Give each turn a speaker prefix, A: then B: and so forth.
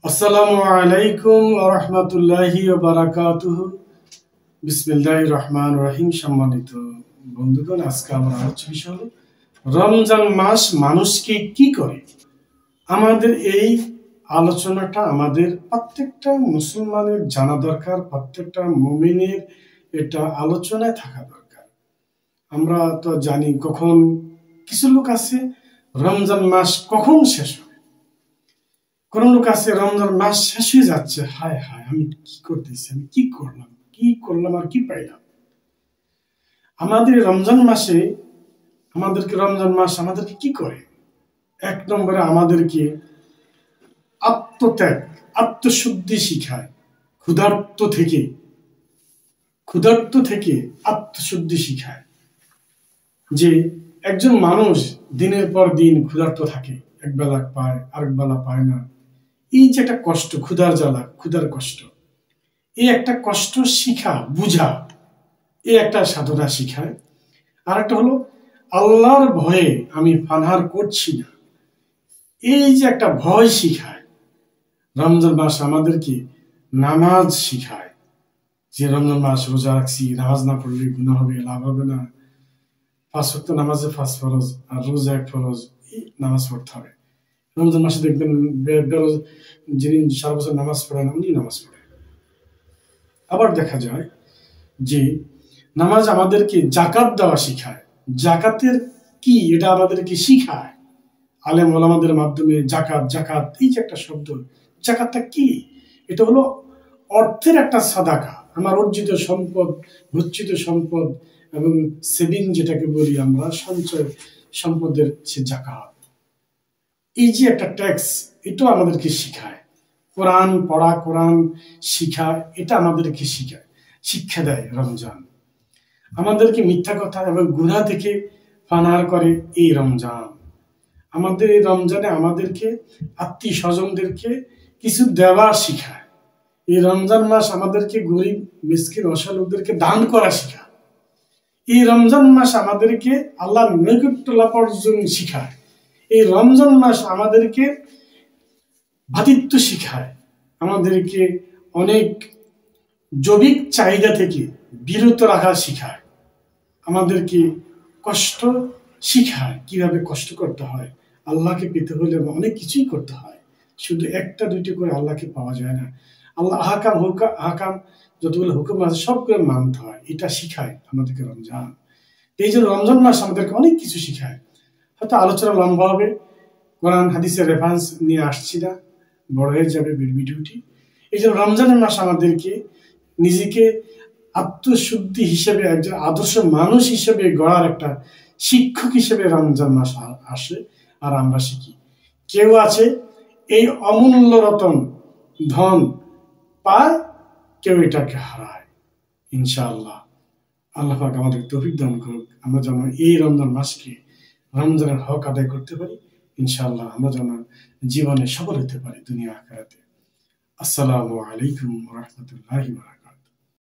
A: আসসালামু আলাইকুম ওয়া রাহমাতুল্লাহি ওয়া বারাকাতুহু। বিসমিল্লাহির রহমানির রহিম। সম্মানিত বন্ধুগণ, আজকে আমার আলোচ্য বিষয় হলো রমজান মাস মানুষকে কি করে। আমাদের এই আলোচনাটা আমাদের প্রত্যেকটা মুসলমানের জানা দরকার, প্রত্যেকটা মুমিনের এটা আলোচনায় থাকা দরকার। আমরা তো জানি কখন কিছু লোক আছে রমজান মাস কখন শেষ হবে, কোন লোক আছে রমজান মাস শেষ হয়ে যাচ্ছে, হায় হায় আমি কি করতেছি, আমি কি করলাম আর কি পাইলাম। আমাদের রমজান মাসে রমজান মাস আমাদেরকে কি করে? এক নম্বরে আমাদেরকে আত্মত্যাগ, আত্মশুদ্ধি শিখায়। ক্ষুধার্ত থেকে আত্মশুদ্ধি শিখায়। যে একজন মানুষ দিনের পর দিন ক্ষুধার্ত থাকে, এক বেলা পায় আরেক বেলা পায় না, এই যে একটা কষ্ট, ক্ষুধার জ্বালা, ক্ষুধার কষ্ট, এই একটা কষ্ট শিখা বুঝা, এই একটা সাধনা শিখায়। আর একটা হলো আল্লাহর ভয়ে আমি পানাহার করছি না, এই যে একটা ভয় শিখায়। রমজান মাস আমাদেরকে নামাজ শিখায়, যে রমজান মাস রোজা রাখছি, নামাজ না পড়লে গুনাহ হবে, লাভ হবে না। 5 ওয়াক্ত নামাজে 5 ফরজ আর রোজা 1 ফরজ, এই নামাজ পড়তে হবে। রমজান মাসে দেখবেন যিনি সারা বছর নামাজ পড়েন উনি নামাজ পড়েন। আবার দেখা যায় যে নামাজ আমাদেরকে জাকাত দেওয়া শিখায়। জাকাতের কি এটা আমাদেরকে শিখায় আলেম ওলামাদের মাধ্যমে। জাকাত জাকাত এই যে একটা শব্দ, জাকাতটা কি? এটা হলো অর্থের একটা সাদাকা, আমার অর্জিত সম্পদ, গচ্ছিত সম্পদ এবং সেভিং যেটাকে বলি আমরা, সঞ্চয় সম্পদের সে জাকাত। এই যে একটা ট্যাক্স, এটাও আমাদেরকে শিখায়। কোরআন পড়া, কোরআন শিখা, এটা আমাদেরকে শিক্ষা দেয় রমজান। আমাদেরকে মিথ্যা কথা এবং গুনাহ থেকে পানাহার করে এই রমজান। আমাদের এই রমজানে আমাদেরকে আত্মীয় স্বজনদেরকে কিছু দেওয়া শিখায়। এই রমজান মাস আমাদেরকে গরিব মিসকিন অসহায়দেরকে দান করা শিখায়। এই রমজান মাস আমাদেরকে আল্লাহর নৈকট্য লাভ অর্জন শিখায়। এই রমজান মাস আমাদেরকে ভ্রাতৃত্ব শিখায়, আমাদেরকে অনেক জৈবিক চাহিদা থেকে বিরত রাখা শিখায়, আমাদেরকে কষ্ট শিখায়, কিভাবে কষ্ট করতে হয়। আল্লাহকে পেতে হলে অনেক কিছুই করতে হয়, শুধু একটা দুইটা করে আল্লাহকে পাওয়া যায় না। আল্লাহ হাকাম যতগুলো হুকুম আছে সবগুলো মানতে হয়, এটা শিখায় আমাদেরকে রমজান। এই জন্য রমজান মাস আমাদেরকে অনেক কিছু শিখায়। হয়তো আলোচনা লম্বা হবে, কোরআন হাদিসের রেফারেন্স নিয়ে আসছি না, বড় হয়ে যাবে ভিডিওটি। এই জন্য রমজানের মাস আমাদেরকে নিজেকে আত্মশুদ্ধি হিসেবে, একজন আদর্শ মানুষ হিসেবে গড়ার একটা শিক্ষক হিসেবে রমজান মাস আসে, আর আমরা শিখি। কেউ আছে এই অমূল্য রতন ধন পায়, কেউ এটাকে হারায়। ইনশাআল্লাহ আল্লাহ পাক আমাদের তৌফিক দান করুক, আমরা যেন এই রমজান মাসকে রমজানের হক আদায় করতে পারি। ইনশাআল্লাহ আমরা যেন জীবনে সফল হতে পারি দুনিয়া আখিরাতে। আসসালামু আলাইকুম ওয়া রাহমাতুল্লাহি ওয়া বারাকাতুহু।